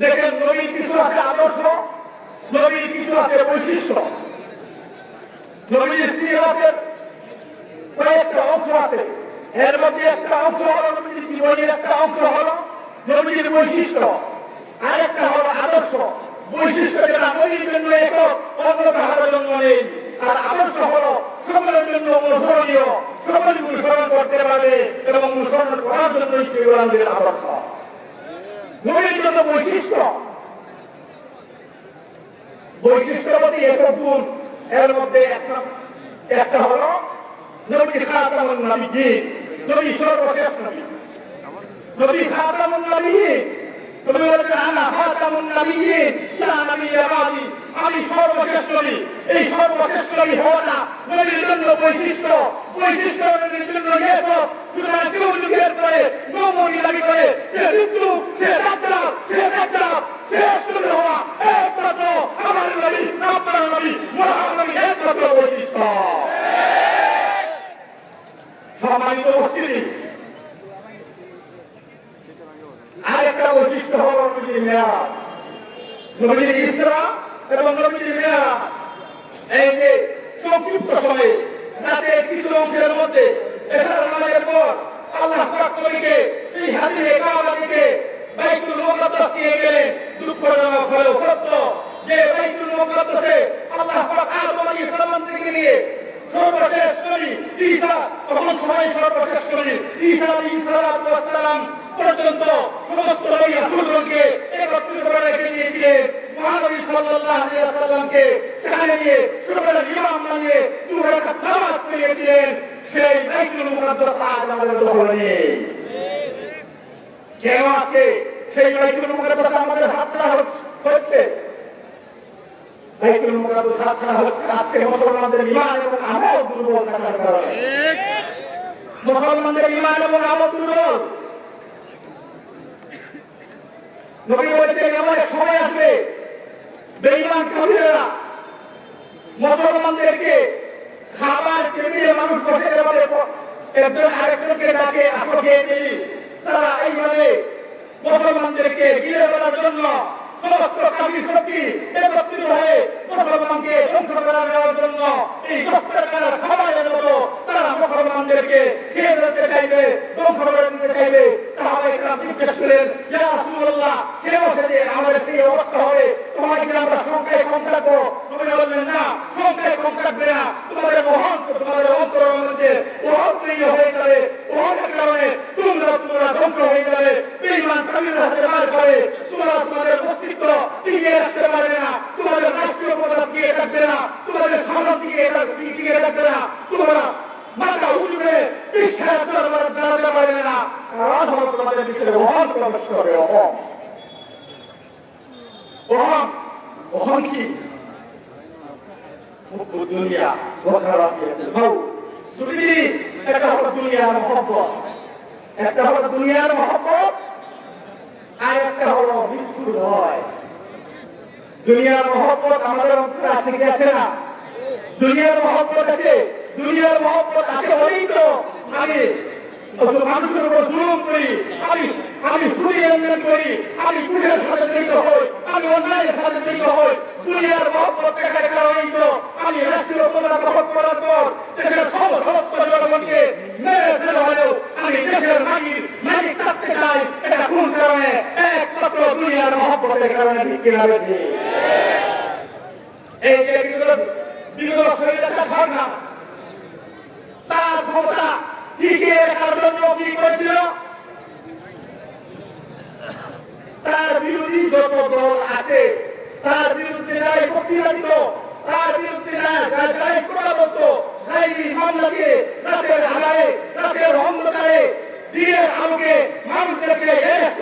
দেখেন নবীর কিছু আছে আদর্শ, নবীর কিছু আছে বৈশিষ্ট্য, নবীর সিরাতের কয়েকটা অংশ আছে। এর মধ্যে একটা অংশ হলো নবীর জীবনের একটা অংশ হলো নবীর বৈশিষ্ট্য, আর একটা হলো আদর্শ। বৈশিষ্ট্য যেটা নবীর জন্য একক, অন্য কাহার জন্য নেই। আর আদর্শ হলো সকলের জন্য অনুসরণীয়, সকলে অনুসরণ করতে পারবে এবং অনুসরণ করার জন্য ইসলামের আদর্শ। নবীর জন্য বৈশিষ্ট্য, বৈশিষ্ট্যবতী একক গুণ। এর মধ্যে একটা হলো নবী খাতামুন নবিয়্যিন, নবী সর্বশেষ নবী, নবী খাতামুন নবিয়্যিন। নবী বলেছেন আনা খাতামুন নবিয়্যিন লা নবিয়্যা বাদি, আমি সর্বশেষ নবী। এই সর্বশেষ নবী হওয়াটা নবীর জন্য বৈশিষ্ট্য, বৈশিষ্ট্য নবীর জন্য একক। সুতরাং কেউ যুগের পরে নবী দাবি করে সে মৃত্যু, সে দাজ্জাল, সে দাজ্জাল, শেষ নবী হওয়া একমাত্র আমার নবী, আপনার নবী, মুহাম্মদ নবী একমাত্র বৈশিষ্ট্য। সম্মানিত উপস্থিতি, আরেকটা বৈশিষ্ট্য হল নবীর মেরাজ, নবীর ইসরা এবং নবীর মেরাজ। এই যে সংক্ষিপ্ত সময়ে রাতের কিছু অংশের মধ্যে এশার নামাজের পর আল্লাহ পাক নবীকে এই হাজিরে কাবা থেকে বাইতুল মুকাদ্দাস নিয়ে গেলেন। দুঃখজনক হলেও সত্য যে বাইতুল মুকাদ্দাসে আল্লাহ পাক আদম আলাইহিস সালাম থেকে নিয়ে সর্বশেষ নবী ঈসা, তখন সময় সর্বশেষ নবী ঈসা আলাইহিস সালাম পর্যন্ত সমস্ত নবী রাসূলগণকে একত্রিত করে রেখে দিয়েছিলেন। মহানবী সাল্লাল্লাহু আলাইহি ওয়াসাল্লামকে সেখানে নিয়ে সকলের ইমাম বানিয়ে 2 রাকাত নামাজ পড়িয়েছিলেন। সেই বাইতুল মুকাদ্দাস আজ আমাদের দখলে নেই। কেন আজকে সেই বাইতুল মুকাদ্দাস আমাদের হাতছাড়া হচ্ছে? বাইতুল মুকাদ্দাস হাতছাড়া হচ্ছে আজকে মুসলমানদের ঈমান এবং আমল দুর্বল থাকার কারণে। মুসলমানদের ঈমান এবং আমল দুর্বল। নবী বলেছেন এমন এক সময় আসবে বেঈমান কাফিররা মুসলমানদেরকে খাবার টেবিলে মানুষ বসে যাবে, একজন আরেকজনকে ডাকে আসো খেয়ে নেই। তারা এইভাবে মুসলমানদেরকে ঘিরে ফেলার জন্য সমস্ত কাফির শক্তি একত্রিত হয়ে মুসলমানকে ধ্বংস করে দেওয়ার জন্য এই দস্তরখানার খাবারের মতো তারা মুসলমানদেরকে খেয়ে ফেলতে চাইবে, ধ্বংস করে দিতে চাইবে। সাহাবায়ে কেরাম জিজ্ঞেস করলেন, ইয়া রাসূলুল্লাহ, কেন সেটি আমাদের সেই অবস্থা হবে? তোমাকে কি আমরা সংখ্যায় কম থাকবো? নবী বললেন, না, সংখ্যায় কম থাকবে না, তোমাদের তোমাদের অন্তরের মধ্যে অহংকারী হয়ে যাবে। অহংকারের কারণে তোমরা ধ্বংস হয়ে যাবে। বেঈমান কাফিরদের হাতে মার করে তোমরা তোমাদের অস্তিত্ব টিকিয়ে রাখতে পারবে না, তোমাদের রাষ্ট্রীয় পতাকা টিকিয়ে রাখবে না, তোমাদের সমাজ টিকিয়ে রাখবে না, তোমরা মাথা উঁচু করে বিশ্বের দরবারে দাঁড়াতে পারবে না। তোমাদের ভিতরে অহং প্রবেশ করবে। অহং কি? দুনিয়া দুটি জিনিস, একটা হলো দুনিয়ার মহব্বত, একটা হলো দুনিয়ার মহব্বত, আর একটা হলো মৃত্যুর ভয়। দুনিয়ার মহব্বত আমাদের অন্তরে আছে কি আছে না? দুনিয়ার মহব্বত আছে। দুনিয়ার মহব্বত আছে বলেই তো আমি মানুষের উপর জুলুম করি, আমি সুদী লেনদেন করি, আমি কুড়ের সাথে জড়িত হই, আমি অন্যায়ের সাথে জড়িত হই। দুনিয়ার মহব্বত দেখার কারণেই তো আমি রাষ্ট্রীয় পতাকা দখল করার পর দেশের সমস্ত জনগণকে মেরে ফেলা হলেও আমি দেশের মালিক থাকতে চাই। এটা কোন কারণে? একমাত্র দুনিয়ার মহব্বতের কারণে। এই যে বিগত শরীরটা সরকার তার ক্ষমতা টিকিয়ে রাখার জন্য কি করেছিল? তার বিরোধী যত দল আছে তার বিরুদ্ধে যারা বক্তৃতা দিত, তার বিরুদ্ধে যারা কথা বলতো, মামলা দিয়ে রাতের আড়ালে রাতের অন্ধকারে দিনের আলোকে মানুষদেরকে অ্যারেস্ট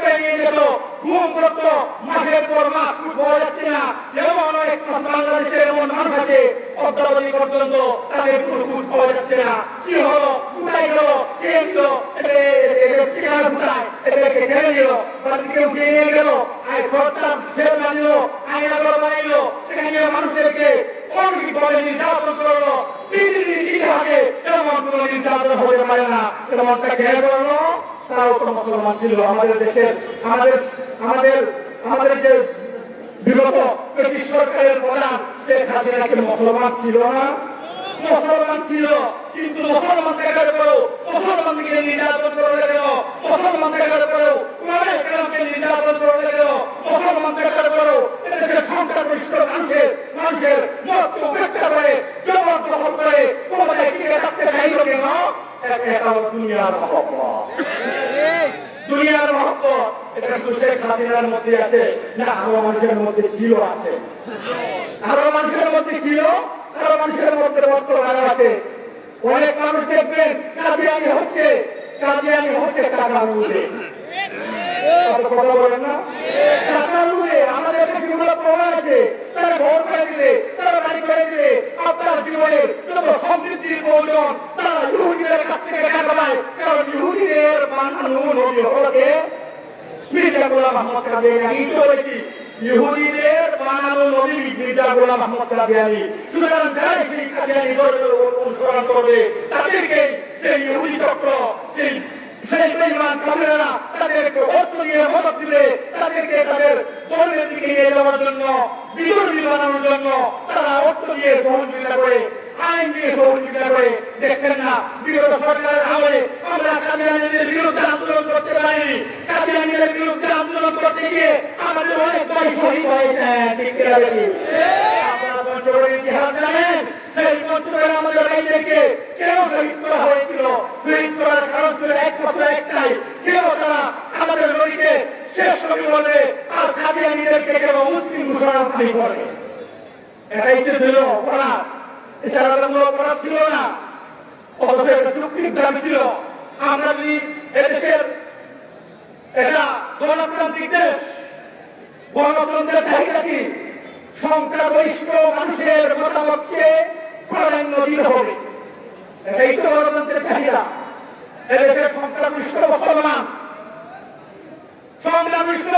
করে নিয়ে যেত, ঘুম করতো। মাসের পর মাস পাওয়া যাচ্ছে না। এমন অনেক বাংলাদেশের এমন মানুষ আছে অদ্যাবধি পর্যন্ত তাদের কোনো ঘুষ পাওয়া যাচ্ছে না। কি হলো? কোথায় গেল? কে দিল? ঠিকানা কোথায়? এটাকে ঘেরে নিল, কেউ গিয়ে নিয়ে গেল, খরচার ছেলে বানিল, আইনাগর বানাইল, সেখানে মানুষদেরকে অনেকভাবে নির্যাতন করলো। পৃথিবীর ইতিহাসে এমন কোন নির্যাতন হতে পারে না। এমনটা ঘেরে করলো তারাও তো মুসলমান ছিল। আমাদের দেশের আমাদের আমাদের আমাদের যে বিগত ব্রিটিশ সরকারের প্রধান শেখ হাসিনা কি মুসলমান ছিল না? মুসলমান ছিল, কিন্তু মুসলমান থাকার পরেও মুসলমানকে নির্যাতন করে গেল, মুসলমান থাকার পরেও উলামায়ে কেরামকে নির্যাতন করে গেল, মুসলমান থাকার পরেও এদেশের সংখ্যাগরিষ্ঠ মানুষের মত উপেক্ষা করে জবরদখল করে ক্ষমতায় টিকে থাকতে চাইল কেন? এটা হলো দুনিয়ার মহব্বত। দুনিয়ার মহব্বত এটা শুধু শেখ হাসিনার মধ্যে আছে না, আরো মানুষের মধ্যে ছিল, আছে আরো মানুষের মধ্যে ছিল, আরো মানুষের মধ্যে বর্তমানে আছে। অনেক মানুষ দেখবেন কাদিয়ানি হচ্ছে টাকা লুটে, কথা বলেন না, টাকা লুটে। আমাদের যেগুলো প্রমাণ আছে, তারা ঘর করে দিলে, তারা বাড়ি করে দিলে, আপনার জীবনের যত সমৃদ্ধির প্রয়োজন তারা ইহুদিদের কাছ থেকে টাকা পায়। কারণ ইহুদিদের বানানো নবী হলো কে? মির্জা গোলাম আহমদ কাদিয়ানী। বলেছি ইহুদিদের বানানো নবী মির্জা গোলাম আহমদ কাদিয়ানী। সুতরাং যারা সেই কাদিয়ানী অনুসরণ করবে তাদেরকে সেই ইহুদি চক্র, সেই বেঈমান কাফেররা তাদেরকে অর্থ দিয়ে মদত দিবে, তাদেরকে তাদের ধর্মের দিকে নিয়ে যাওয়ার জন্য, বিধর্মী বানানোর জন্য তারা অর্থ দিয়ে সহযোগিতা করে, আইন দিয়ে সহযোগিতা করে। দেখছেন না বিগত সরকারের আমলে আমরা কাদিয়ানীদের বিরুদ্ধে আন্দোলন করতে পারিনি। কাদিয়ানীদের বিরুদ্ধে আন্দোলন করতে গিয়ে আমাদের অনেক ভাই শহীদ হয়েছেন। ঠিক কিনা বলি? আপনারা পঞ্চগড়ের ইতিহাস জানেন। সেই পঞ্চগড়ে আমাদের ভাইদেরকে কেন শহীদ করা হয়েছিল? শহীদ করার কারণ ছিল একমাত্র একটাই, কেন তারা আমাদের নবীকে শেষ নবী বলে আর কাদিয়ানীদেরকে কেন মুসলিম ঘোষণা করে। এটাই ছিল অপরাধ, এছাড়া কোনো অপরাধ ছিল না। অথচ একটা যুক্তির দাবি ছিল। আমরা যদি এদেশের এটা গণতান্ত্রিক দেশ, গণতন্ত্রের চাহিদা কি? সংখ্যাগরিষ্ঠ মানুষের মতামতকে প্রাধান্য দিতে হবে, এটাই তো গণতন্ত্রের চাহিদা। এদেশের সংখ্যাগরিষ্ঠ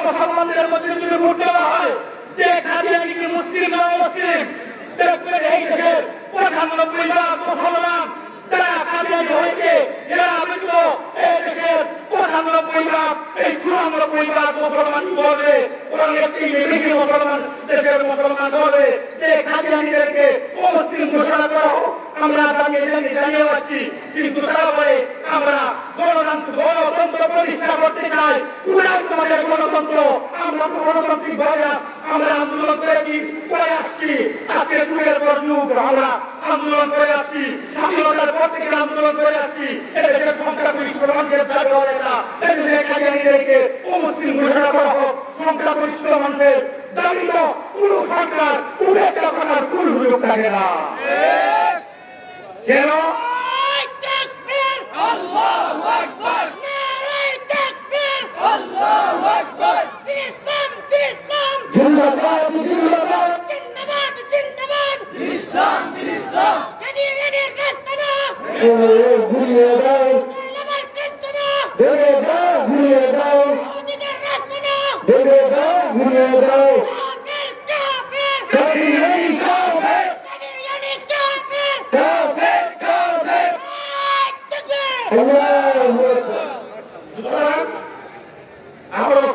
মুসলমানদের মধ্যে যদি ভোট দেওয়া হয় যে কাদিয়ানী কি মুসলিম না মুসলিম, দেখবেন এই দেশের ৯৫% মুসলমান যারা কাদিয়ানী হয়েছে, এরা মৃত এই দেশের ৯৫%, এই ৯৪% মুসলমান বলবে, বেশি মুসলমান দেশের মুসলমান বলবে যে কাদিয়ানীদেরকে অমুসলিম ঘোষণা করা হোক। আমরা জানিয়ে পাচ্ছি, কিন্তু তারা বলে আমরা গণতন্ত্র প্রতিষ্ঠা করতে চাই। আমাদের গণতন্ত্র, আমরা গণতান্ত্রিক ভাবে আমরা আন্দোলন করেছি, করে আসছি। আজকে যুগের পর যুগ আমরা আন্দোলন করে আসছি, স্বাধীনতার পর থেকে আন্দোলন করে আসছি। এদেশের সংখ্যাগরিষ্ঠ মানুষের দাবি হল এটা, এদেশের কাদিয়ানীদেরকে অমুসলিম ঘোষণা করা হোক। সংখ্যাগরিষ্ঠ মানুষের দাবি তো কোনো সরকার উপেক্ষা করার কোন সুযোগ থাকে না। কেন?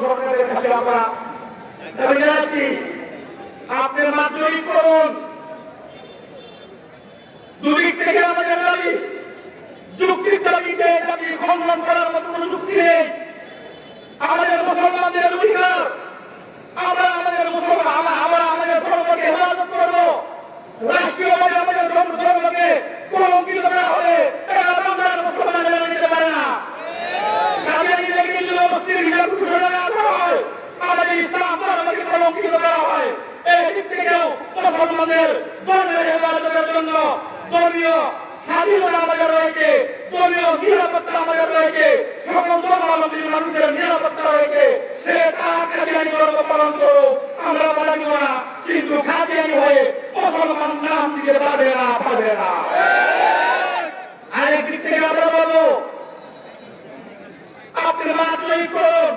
সরকারের কাছে আমরা দাবি জানাচ্ছি, আপনি মাধ্যমিক করুন। দুদিক থেকে আমাদের দাবি, যুক্তির দাবিতে দাবি খণ্ডন করার মতো কোন যুক্তি নেই। আমাদের মুসলমানদের অধিকার, আমরা আমাদের ধর্মকে হেফাজত করবো। রাষ্ট্রীয়ভাবে আমাদের ধর্মকে কলঙ্কিত করা হবে, এটা মুসলমান মেনে নিতে পারে না। কাদিয়ানীদেরকে যদি মুসলিম হিসাবে ঘোষণা না করা হয়, আমাদের ইসলাম ধর্মকে কলঙ্কিত করা হয়, এই দিক থেকেও মুসলমানদের ধর্মের হেফাজতের জন্য ধর্মীয় স্বাধীনতা আমাদের রয়েছে, ধর্মীয় নিরাপত্তা আমাদের রয়েছে, সকল ধর্মাবলম্বী মানুষের নিরাপত্তা রয়েছে। সে কাদিয়ানী ধর্ম পালন করো, আমরা বাধা দিব না, কিন্তু কাদিয়ানী হয়ে মুসলমান নাম দিতে পারবে না। আরেক দিক থেকে আমরা বলবো, আপনি মাধ্যমিক করুন।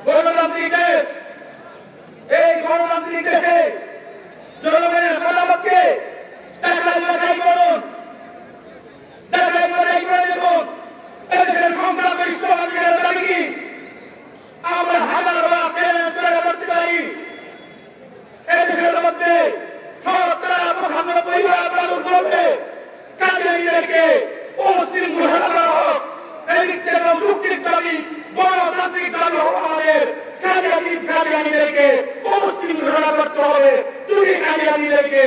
গণতান্ত্রিক দেশ, এই গণতান্ত্রিক দেশে জনগণের মতামতকে যাচাই করুন, যাচাই করে দেখুন। এদেশের সংগ্রামে বৈষ্ণবের দাবি কি আমরা হাজার বার চ্যালেঞ্জ করতে পারি এদেশের মধ্যে শতকরা 95 মানুষ বলবে কাদিয়ানীদেরকে মুসলিম ঘোষণা করা হোক। এদিক থেকে মুক্তির দাবি গণতান্ত্রিক দাবি হওয়া আমাদের কাদিয়ানীদেরকে মুসলিম ঘোষণা করতে হবে। যদি কাদিয়ানীদেরকে